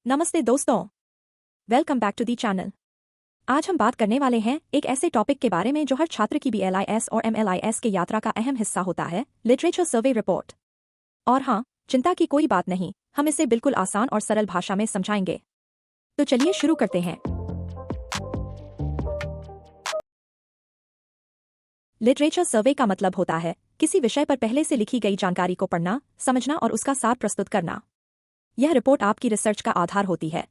नमस्ते दोस्तों, welcome back to the channel. आज हम बात करने वाले हैं एक ऐसे टॉपिक के बारे में जो हर छात्र की BLIS और MLIS के यात्रा का अहम हिस्सा होता है, लिटरेचर सर्वे रिपोर्ट। और हाँ, चिंता की कोई बात नहीं, हम इसे बिल्कुल आसान और सरल भाषा में समझाएंगे। तो चलिए शुरू करते हैं। लिटरेचर सर्वे का मतलब होता है किसी विषय पर पहले से लिखी गई जानकारी को पढ़ना, समझना और उसका सार प्रस्तुत करना। यह रिपोर्ट आपकी रिसर्च का आधार होती है।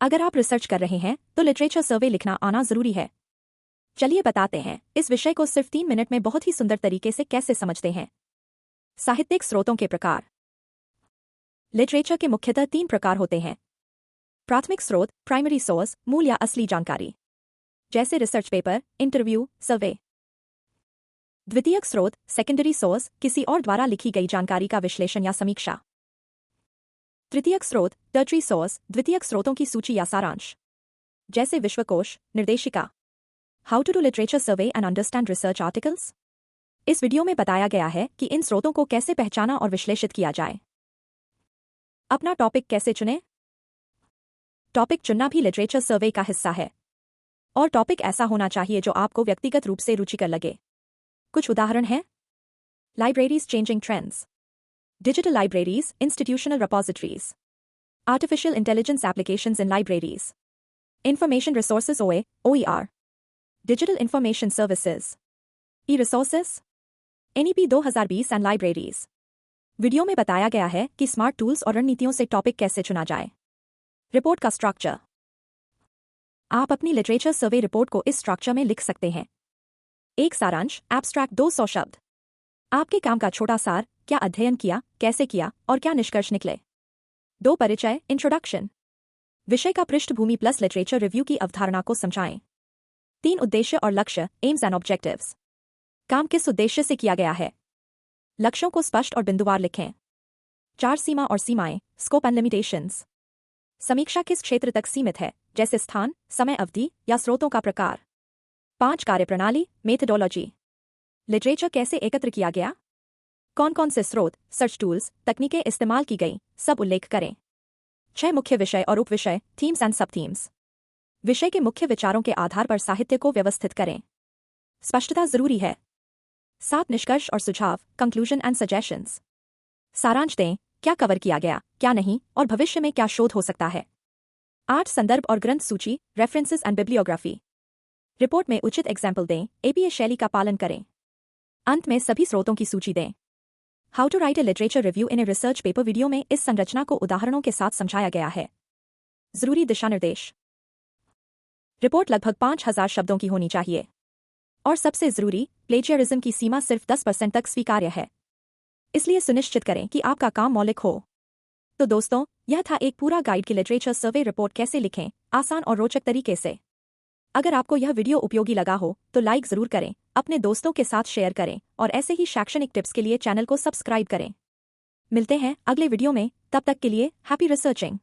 अगर आप रिसर्च कर रहे हैं तो लिटरेचर सर्वे लिखना आना जरूरी है। चलिए बताते हैं इस विषय को सिर्फ 3 मिनट में बहुत ही सुंदर तरीके से कैसे समझते हैं। साहित्यिक स्रोतों के प्रकार। लिटरेचर के मुख्यतः 3 प्रकार होते हैं। प्राथमिक स्रोत, प्राइमरी सोर्स, मूल या असली जानकारी, जैसे रिसर्च पेपर, इंटरव्यू, सर्वे। द्वितीयक स्रोत, सेकेंडरी सोर्स, किसी और द्वारा लिखी गई जानकारी का विश्लेषण या समीक्षा। तृतीयक स्रोत, टर्टरी सोर्स, द्वितीयक स्रोतों की सूची या सारांश, जैसे विश्वकोश, निर्देशिका। How to do literature survey and understand research articles. इस वीडियो में बताया गया है कि इन स्रोतों को कैसे पहचाना और विश्लेषित किया जाए। अपना टॉपिक कैसे चुनें। टॉपिक चुनना भी लिटरेचर सर्वे का हिस्सा है, और टॉपिक ऐसा होना चाहिए जो आपको व्यक्तिगत रूप से रुचिकर लगे। कुछ उदाहरण हैं। Libraries changing trends, digital libraries, institutional repositories, artificial intelligence applications in libraries, information resources OER, digital information services, e-resources, NEP 2020 and libraries। Video में बताया गया है कि स्मार्ट टूल्स और रणनीतियों से टॉपिक कैसे चुना जाए। रिपोर्ट का स्ट्रक्चर। आप अपनी लिटरेचर सर्वे रिपोर्ट को इस स्ट्रक्चर में लिख सकते हैं। एक सारांश, एब्स्ट्रैक्ट, 200 शब्द। आपके काम का छोटा सार, क्या अध्ययन किया, कैसे किया और क्या निष्कर्ष निकले। 2 परिचय, इंट्रोडक्शन, विषय का पृष्ठभूमि प्लस लिटरेचर रिव्यू की अवधारणा को समझाएं। 3 उद्देश्य और लक्ष्य, एम्स एंड ऑब्जेक्टिव्स, काम किस उद्देश्य से किया गया है। लक्ष्यों को स्पष्ट और बिंदुवार लिखें। 4 सीमा और सीमाएं, स्कोप एंड लिमिटेशंस, समीक्षा किस क्षेत्र तक सीमित है, जैसे स्थान, समय अवधि या स्रोतों का प्रकार। 5 कार्यप्रणाली, मेथडोलॉजी, लिटरेचर कैसे एकत्र किया गया, कौन कौन से स्रोत, सर्च टूल्स, तकनीकें इस्तेमाल की गई, सब उल्लेख करें। 6 मुख्य विषय और उपविषय, थीम्स एंड सब थीम्स, विषय के मुख्य विचारों के आधार पर साहित्य को व्यवस्थित करें। स्पष्टता जरूरी है। 7 निष्कर्ष और सुझाव, कंक्लूजन एंड सजेशंस, सारांश दें, क्या कवर किया गया, क्या नहीं और भविष्य में क्या शोध हो सकता है। 8 संदर्भ और ग्रंथ सूची, रेफरेंसेस एंड बिब्लियोग्राफी, रिपोर्ट में उचित एग्जाम्पल दें, APA शैली का पालन करें। अंत में सभी स्रोतों की सूची दें। How to write a literature review in a research paper video में इस संरचना को उदाहरणों के साथ समझाया गया है। जरूरी दिशानिर्देश। रिपोर्ट लगभग 5000 शब्दों की होनी चाहिए। और सबसे जरूरी, प्लेजियरिज्म की सीमा सिर्फ 10% तक स्वीकार्य है, इसलिए सुनिश्चित करें कि आपका काम मौलिक हो। तो दोस्तों, यह था एक पूरा गाइड की लिटरेचर सर्वे रिपोर्ट कैसे लिखें, आसान और रोचक तरीके से। अगर आपको यह वीडियो उपयोगी लगा हो तो लाइक जरूर करें, अपने दोस्तों के साथ शेयर करें और ऐसे ही शैक्षणिक टिप्स के लिए चैनल को सब्सक्राइब करें। मिलते हैं अगले वीडियो में, तब तक के लिए हैप्पी रिसर्चिंग।